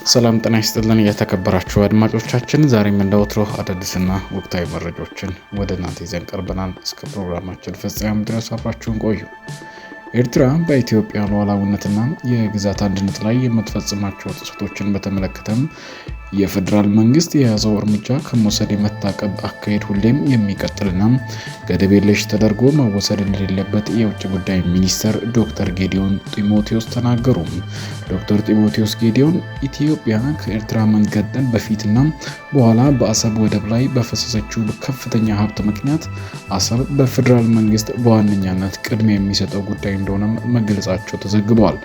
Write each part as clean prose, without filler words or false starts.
ሰላም ጤና ይስጥልን የተከበራችሁ አድማጮቻችን፣ ዛሬም እንደወትሮ አዳዲስና ወቅታዊ መረጃዎችን ወደ እናንተ ይዘን ቀርበናል። እስከ ፕሮግራማችን ፍጻሜ ድረስ አብራችሁን ቆዩ። ኤርትራ በኢትዮጵያ ሉዓላዊነትና የግዛት አንድነት ላይ የምትፈጽማቸው ጥሰቶችን በተመለከተም የፌደራል መንግስት የያዘው እርምጃ ከመውሰድ የመታቀብ አካሄድ ሁሌም የሚቀጥልና ገደብ የለሽ ተደርጎ መወሰድ እንደሌለበት የውጭ ጉዳይ ሚኒስትር ዶክተር ጌዲዮን ጢሞቴዎስ ተናገሩ። ዶክተር ጢሞቴዎስ ጌዲዮን ኢትዮጵያ ከኤርትራ መገንጠል በፊትና በኋላ በአሰብ ወደብ ላይ በፈሰሰችው ከፍተኛ ሀብት ምክንያት አሰብ በፌደራል መንግስት በዋነኛነት ቅድሚያ የሚሰጠው ጉዳይ እንደሆነም መግለጻቸው ተዘግቧል።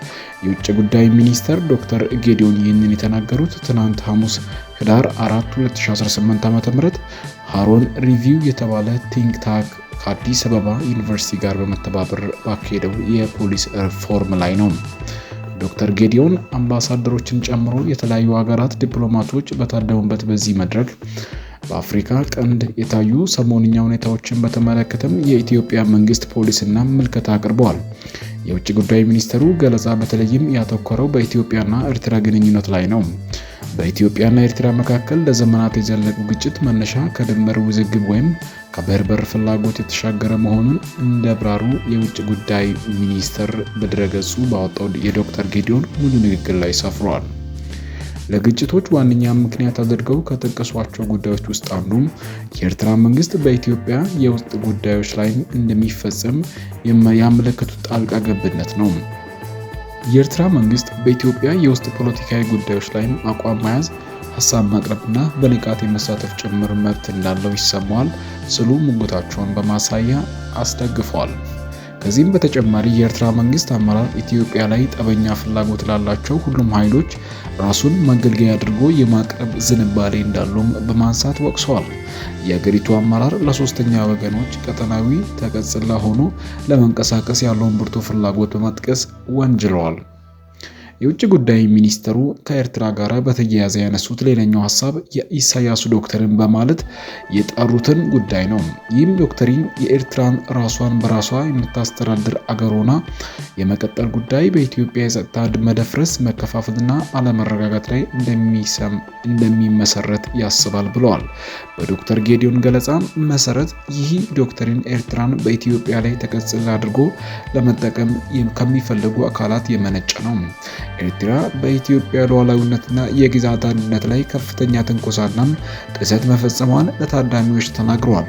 የውጭ ጉዳይ ሚኒስትር ዶክተር ጌዲዮን ይህንን የተናገሩት ትናንት ሐሙስ ህዳር 4 2018 ዓ.ም ሃሮን ሪቪው የተባለ ቲንክ ታንክ ከአዲስ አበባ ዩኒቨርሲቲ ጋር በመተባበር ባካሄደው የፖሊስ ሪፎርም ላይ ነው። ዶክተር ጌዲዮን አምባሳደሮችን ጨምሮ የተለያዩ ሀገራት ዲፕሎማቶች በታደሙበት በዚህ መድረክ በአፍሪካ ቀንድ የታዩ ሰሞንኛ ሁኔታዎችን በተመለከተም የኢትዮጵያ መንግስት ፖሊስና ምልከታ አቅርበዋል። የውጭ ጉዳይ ሚኒስትሩ ገለጻ በተለይም ያተኮረው በኢትዮጵያና ኤርትራ ግንኙነት ላይ ነው። በኢትዮጵያና ኤርትራ መካከል ለዘመናት የዘለቁ ግጭት መነሻ ከድንበር ውዝግብ ወይም ከባህር በር ፍላጎት የተሻገረ መሆኑን እንደብራሩ የውጭ ጉዳይ ሚኒስትር በድረገጹ ባወጣው የዶክተር ጌዲዮን ሙሉ ንግግር ላይ ሰፍሯል። ለግጭቶች ዋነኛ ምክንያት አድርገው ከጠቀሷቸው ጉዳዮች ውስጥ አንዱ የኤርትራ መንግስት በኢትዮጵያ የውስጥ ጉዳዮች ላይ እንደሚፈጸም ያመለከቱት ጣልቃ ገብነት ነው። የኤርትራ መንግስት በኢትዮጵያ የውስጥ ፖለቲካዊ ጉዳዮች ላይ አቋም መያዝ፣ ሀሳብ ማቅረብና በንቃት የመሳተፍ ጭምር መብት እንዳለው ይሰማዋል ሲሉ ሙግታቸውን በማሳያ አስደግፈዋል። ከዚህም በተጨማሪ የኤርትራ መንግስት አመራር ኢትዮጵያ ላይ ጠበኛ ፍላጎት ላላቸው ሁሉም ኃይሎች ራሱን መገልገያ አድርጎ የማቅረብ ዝንባሌ እንዳለውም በማንሳት ወቅሰዋል። የሀገሪቱ አመራር ለሶስተኛ ወገኖች ቀጠናዊ ተቀጽላ ሆኖ ለመንቀሳቀስ ያለውን ብርቱ ፍላጎት በመጥቀስ ወንጅለዋል። የውጭ ጉዳይ ሚኒስትሩ ከኤርትራ ጋር በተያያዘ ያነሱት ሌላኛው ሀሳብ የኢሳያስ ዶክትሪን በማለት የጠሩትን ጉዳይ ነው። ይህም ዶክትሪን የኤርትራን ራሷን በራሷ የምታስተዳድር አገር ሆና የመቀጠል ጉዳይ በኢትዮጵያ የጸጥታ መደፍረስ፣ መከፋፈልና አለመረጋጋት ላይ እንደሚመሰረት ያስባል ብለዋል። በዶክተር ጌዲዮን ገለጻ መሰረት ይህ ዶክትሪን ኤርትራን በኢትዮጵያ ላይ ተቀጽላ አድርጎ ለመጠቀም ከሚፈልጉ አካላት የመነጨ ነው። ኤርትራ በኢትዮጵያ ሉዓላዊነትና የግዛት አንድነት ላይ ከፍተኛ ትንኮሳና ጥሰት መፈጸሟን ለታዳሚዎች ተናግረዋል።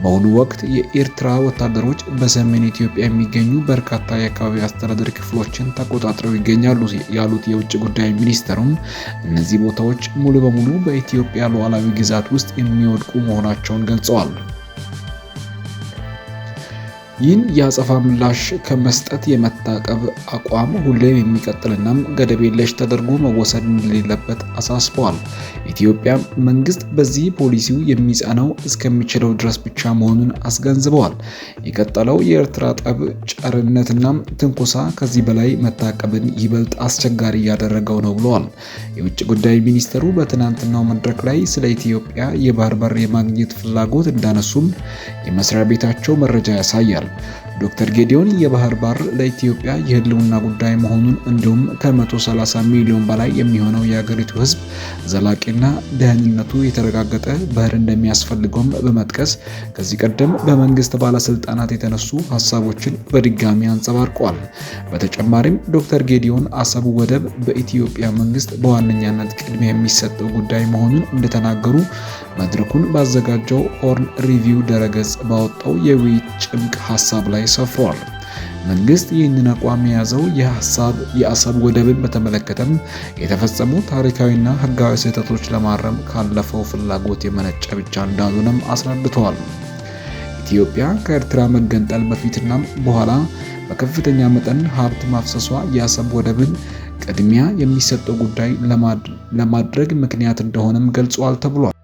በአሁኑ ወቅት የኤርትራ ወታደሮች በሰሜን ኢትዮጵያ የሚገኙ በርካታ የአካባቢ አስተዳደር ክፍሎችን ተቆጣጥረው ይገኛሉ ያሉት የውጭ ጉዳይ ሚኒስትሩም እነዚህ ቦታዎች ሙሉ በሙሉ በኢትዮጵያ ሉዓላዊ ግዛት ውስጥ የሚወድቁ መሆናቸውን ገልጸዋል። ይህን የአጸፋ ምላሽ ከመስጠት የመታቀብ አቋም ሁሌም የሚቀጥልና ገደብ የለሽ ተደርጎ መወሰድ እንደሌለበት አሳስበዋል። ኢትዮጵያ መንግስት በዚህ ፖሊሲው የሚጸናው እስከሚችለው ድረስ ብቻ መሆኑን አስገንዝበዋል። የቀጠለው የኤርትራ ጠብ ጨርነትና ትንኮሳ ከዚህ በላይ መታቀብን ይበልጥ አስቸጋሪ እያደረገው ነው ብለዋል። የውጭ ጉዳይ ሚኒስትሩ በትናንትናው መድረክ ላይ ስለ ኢትዮጵያ የባህር በር የማግኘት ፍላጎት እንዳነሱም የመስሪያ ቤታቸው መረጃ ያሳያል። ዶክተር ጌዲዮን የባህር በር ለኢትዮጵያ የህልውና ጉዳይ መሆኑን እንዲሁም ከ130 ሚሊዮን በላይ የሚሆነው የሀገሪቱ ህዝብ ዘላቂና ደህንነቱ የተረጋገጠ ባህር እንደሚያስፈልገውም በመጥቀስ ከዚህ ቀደም በመንግስት ባለስልጣናት የተነሱ ሀሳቦችን በድጋሚ አንጸባርቀዋል። በተጨማሪም ዶክተር ጌዲዮን አሰብ ወደብ በኢትዮጵያ መንግስት በዋነኛነት ቅድሚያ የሚሰጠው ጉዳይ መሆኑን እንደተናገሩ መድረኩን ባዘጋጀው ሆርን ሪቪው ድረገጽ ባወጣው የውይይት ጭምቅ ሀሳብ ላይ ሰፍሯል። መንግስት ይህንን አቋም የያዘው የአሰብ ወደብን በተመለከተም የተፈጸሙ ታሪካዊና ህጋዊ ስህተቶች ለማረም ካለፈው ፍላጎት የመነጨ ብቻ እንዳልሆነም አስረድተዋል። ኢትዮጵያ ከኤርትራ መገንጠል በፊትና በኋላ በከፍተኛ መጠን ሀብት ማፍሰሷ የአሰብ ወደብን ቅድሚያ የሚሰጠው ጉዳይ ለማድረግ ምክንያት እንደሆነም ገልጿል ተብሏል።